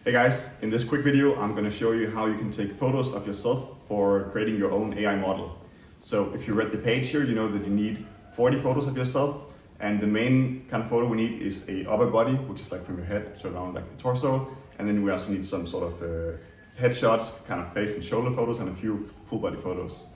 Hey guys, in this quick video I'm going to show you how you can take photos of yourself for creating your own AI model. So if you read the page here, you know that you need 40 photos of yourself, and the main kind of photo we need is a upper body, which is like from your head to around like the torso, and then we also need some sort of headshots, kind of face and shoulder photos, and a few full body photos.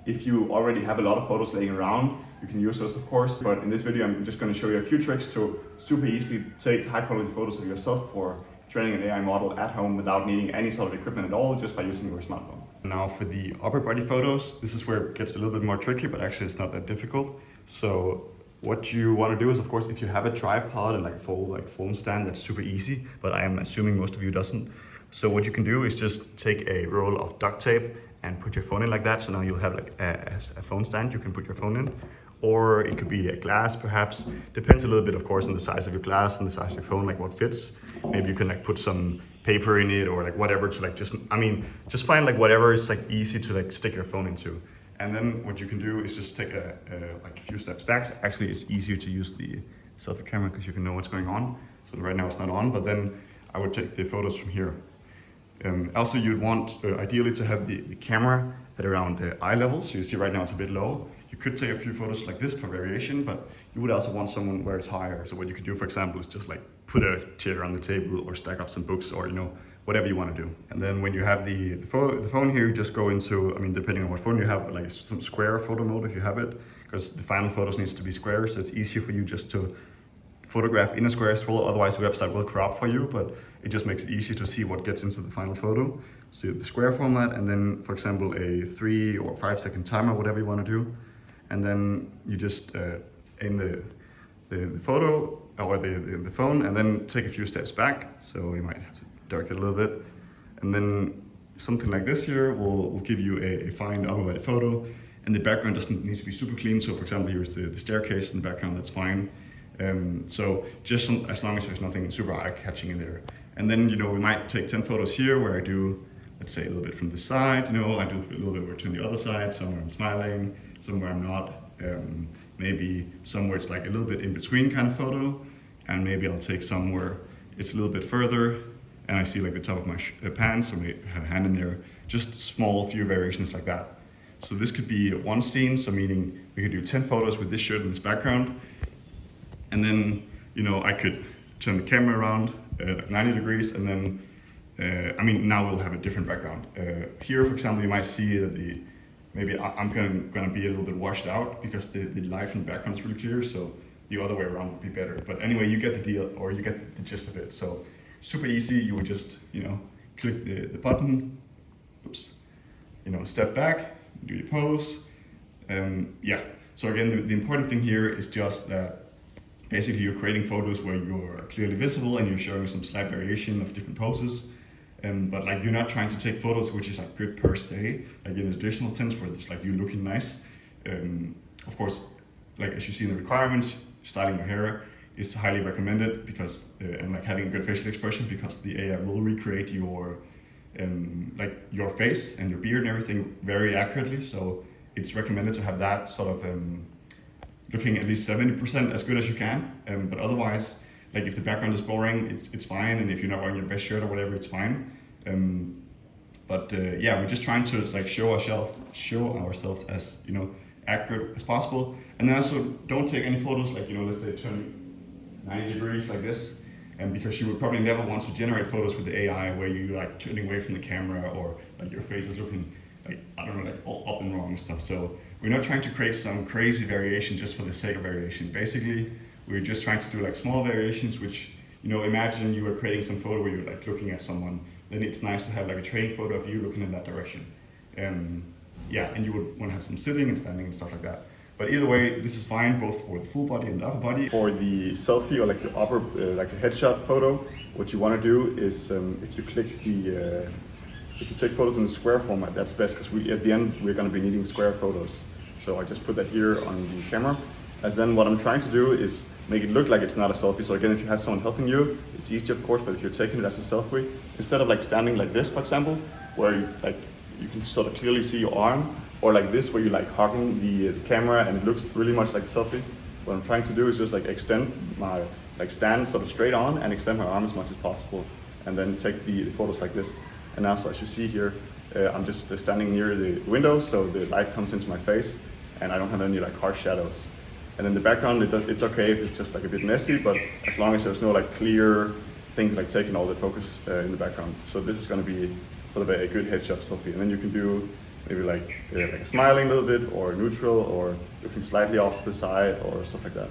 If you already have a lot of photos laying around, you can use those of course, but in this video I'm just going to show you a few tricks to super easily take high quality photos of yourself for training an AI model at home without needing any sort of equipment at all, just by using your smartphone. Now for the upper body photos, this is where it gets a little bit more tricky, but actually it's not that difficult. So what you want to do is, of course, if you have a tripod and like full phone stand, that's super easy, but I am assuming most of you doesn't. So what you can do is just take a roll of duct tape and put your phone in like that. So now you'll have like a phone stand you can put your phone in. Or it could be a glass perhaps. Depends a little bit of course on the size of your glass and the size of your phone, like what fits. Maybe you can like put some paper in it or like whatever to like just find like whatever is like easy to like stick your phone into. And then what you can do is just take a few steps back. Actually it's easier to use the selfie camera because you can know what's going on. So right now it's not on, but then I would take the photos from here. Also you'd want ideally to have the camera at around eye level. So you see right now it's a bit low. You could take a few photos like this for variation, but you would also want someone where it's higher. So what you could do, for example, is just like put a chair on the table or stack up some books or, you know, whatever you want to do. And then when you have the phone here, you just go into, depending on what phone you have, like some square photo mode if you have it, because the final photos needs to be square. So it's easier for you just to photograph in a square as well. Otherwise the website will crop for you, but it just makes it easy to see what gets into the final photo. So the square format, and then for example, a 3 or 5 second timer, whatever you want to do. And then you just aim the photo or the phone and then take a few steps back. So you might have to direct it a little bit. And then something like this here will give you a fine upper body photo. And the background doesn't need to be super clean. So for example, here's the staircase in the background, that's fine. So just as long as there's nothing super eye-catching in there. And then, you know, we might take 10 photos here where I do, let's say a little bit from the side, you know, I do a little bit where I turn the other side, somewhere I'm smiling, somewhere I'm not. Maybe somewhere it's like a little bit in between kind of photo. And maybe I'll take somewhere it's a little bit further and I see like the top of my pants or maybe have a hand in there. Just small few variations like that. So this could be one scene, so meaning we could do 10 photos with this shirt in this background. And then, you know, I could turn the camera around like 90 degrees and then, now we'll have a different background. Here, for example, you might see that maybe I'm gonna be a little bit washed out because the light from the background is really clear, so the other way around would be better. But anyway, you get the deal, or you get the gist of it. So super easy, you would just, you know, click the button, oops, you know, step back, do your pose. So again, the important thing here is just that basically you're creating photos where you're clearly visible and you're showing some slight variation of different poses. But like you're not trying to take photos which is like good per se, like in a traditional sense where it's like you looking nice. Of course, like as you see in the requirements, styling your hair is highly recommended because and like having a good facial expression, because the AI will recreate your like your face and your beard and everything very accurately. So it's recommended to have that sort of looking at least 70% as good as you can. But otherwise, like if the background is boring, it's fine, and if you're not wearing your best shirt or whatever, it's fine. Yeah, we're just trying to like show ourselves as, you know, accurate as possible. And then also don't take any photos like, you know, let's say turn 90 degrees like this, and because you would probably never want to generate photos with the AI where you like turning away from the camera or like your face is looking like, I don't know, like all up and wrong and stuff. So we're not trying to create some crazy variation just for the sake of variation. Basically, we're just trying to do like small variations, which, you know, imagine you were creating some photo where you're like looking at someone, then it's nice to have like a training photo of you looking in that direction. Yeah, and you would want to have some sitting and standing and stuff like that. But either way, this is fine both for the full body and the upper body. For the selfie or like the upper, like the headshot photo, what you want to do is if you click if you take photos in the square format, that's best, because at the end we're going to be needing square photos. So I just put that here on the camera. As then what I'm trying to do is make it look like it's not a selfie. So again, if you have someone helping you, it's easier of course, but if you're taking it as a selfie, instead of like standing like this, for example, where you can sort of clearly see your arm, or like this where you're like hugging the camera and it looks really much like a selfie, what I'm trying to do is just like extend my, like stand sort of straight on and extend my arm as much as possible. and then take the photos like this. And now, so as you see here, I'm just standing near the window, so the light comes into my face, and I don't have any like harsh shadows. And then the background, it's okay if it's just like a bit messy, but as long as there's no like clear things like taking all the focus in the background. So this is going to be sort of a good headshot selfie. And then you can do maybe like smiling a little bit, or neutral, or looking slightly off to the side, or stuff like that.